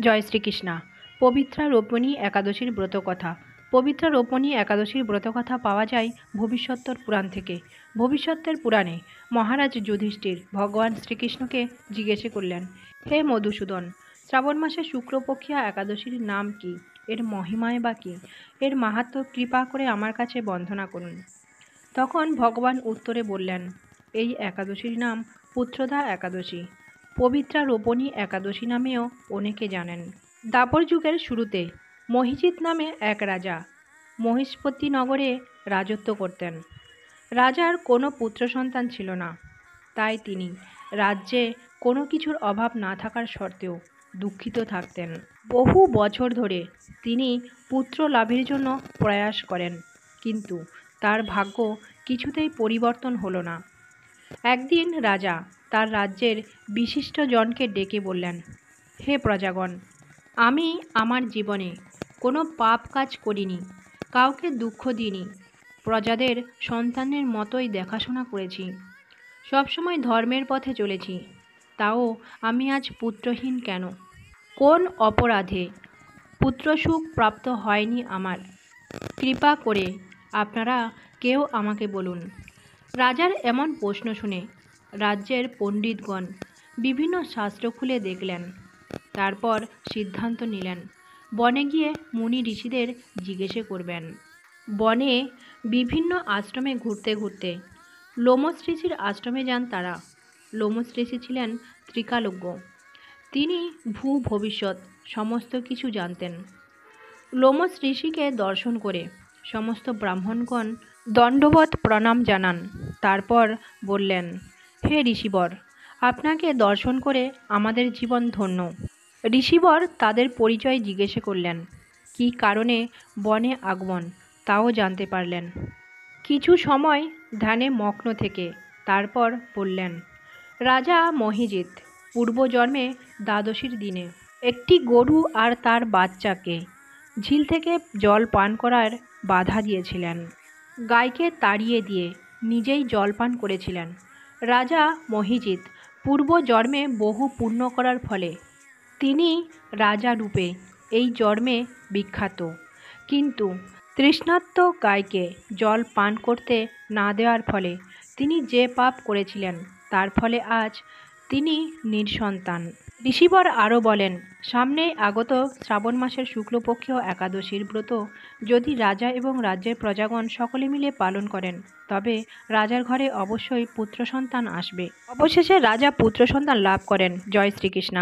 জয় শ্রীকৃষ্ণা। পবিত্রা রোপণী একাদশীর ব্রতকথা। পবিত্রা রোপণী একাদশীর ব্রতকথা পাওয়া যায় ভবিষ্যত্তর পুরাণ থেকে। ভবিষ্যতের পুরাণে মহারাজ যুধিষ্ঠির ভগবান শ্রীকৃষ্ণকে জিজ্ঞেস করলেন, হে মধুসূদন, শ্রাবণ মাসে শুক্লপক্ষিয়া একাদশীর নাম কি? এর মহিমায় বা কী? এর মাহাত্ম্য কৃপা করে আমার কাছে বর্ণনা করুন। তখন ভগবান উত্তরে বললেন, এই একাদশীর নাম পুত্রদা একাদশী। পবিত্রা রোপণী একাদশী নামেও অনেকে জানেন। দ্বাপর যুগের শুরুতে মহিজিৎ নামে এক রাজা মহিষ্পতি নগরে রাজত্ব করতেন। রাজার কোনো পুত্র সন্তান ছিল না, তাই তিনি রাজ্যে কোনো কিছুর অভাব না থাকার সত্ত্বেও দুঃখিত থাকতেন। বহু বছর ধরে তিনি পুত্র লাভের জন্য প্রয়াস করেন, কিন্তু তার ভাগ্য কিছুতেই পরিবর্তন হলো না। একদিন রাজা তার রাজ্যের বিশিষ্ট জনকে ডেকে বললেন, হে প্রজাগণ, আমি আমার জীবনে কোনো পাপ কাজ করিনি, কাউকে দুঃখ দিইনি, প্রজাদের সন্তানের মতোই দেখাশোনা করেছি, সবসময় ধর্মের পথে চলেছি, তাও আমি আজ পুত্রহীন কেন? কোন অপরাধে পুত্রসুখ প্রাপ্ত হয়নি আমার? কৃপা করে আপনারা কেউ আমাকে বলুন। রাজার এমন প্রশ্ন শুনে রাজ্যের পণ্ডিতগণ বিভিন্ন শাস্ত্র খুলে দেখলেন, তারপর সিদ্ধান্ত নিলেন বনে গিয়ে মুনি ঋষিদের জিজ্ঞেস করবেন। বনে বিভিন্ন আশ্রমে ঘুরতে ঘুরতে লোমশ ঋষির আশ্রমে যান তারা। লোমশ ঋষি ছিলেন ত্রিকালজ্ঞ। তিনি ভবিষ্যৎ সমস্ত কিছু জানতেন। লোমশ ঋষিকে দর্শন করে সমস্ত ব্রাহ্মণগণ দণ্ডবৎ প্রণাম জানান। তারপর বললেন, হে ঋষিবর, আপনাকে দর্শন করে আমাদের জীবন ধন্য। ঋষিবর তাদের পরিচয় জিজ্ঞেস করলেন, কী কারণে বনে আগমন তাও জানতে পারলেন। কিছু সময় ধ্যানে মগ্ন থেকে তারপর বললেন, রাজা মহিজিৎ পূর্বজন্মে দ্বাদশীর দিনে একটি গরু আর তার বাচ্চাকে ঝিল থেকে জল পান করার বাধা দিয়েছিলেন। গাইকে তাড়িয়ে দিয়ে নিজেই জল পান করেছিলেন। রাজা মহিজিৎ পূর্বজন্মে বহু পুণ্য করার ফলে তিনি রাজা রূপে এই জন্মে বিখ্যাত, কিন্তু তৃষ্ণার্ত গাইকে জল পান করতে না দেওয়ার ফলে তিনি যে পাপ করেছিলেন তার ফলে আজ তিনি নিঃসন্তান। ঋষিবর আরও বলেন, সামনে আগত শ্রাবণ মাসের শুক্লপক্ষীয় একাদশীর ব্রত যদি রাজা এবং রাজ্যের প্রজাগণ সকলে মিলে পালন করেন, তবে রাজার ঘরে অবশ্যই পুত্র সন্তান আসবে। অবশেষে রাজা পুত্র সন্তান লাভ করেন। জয় শ্রীকৃষ্ণ।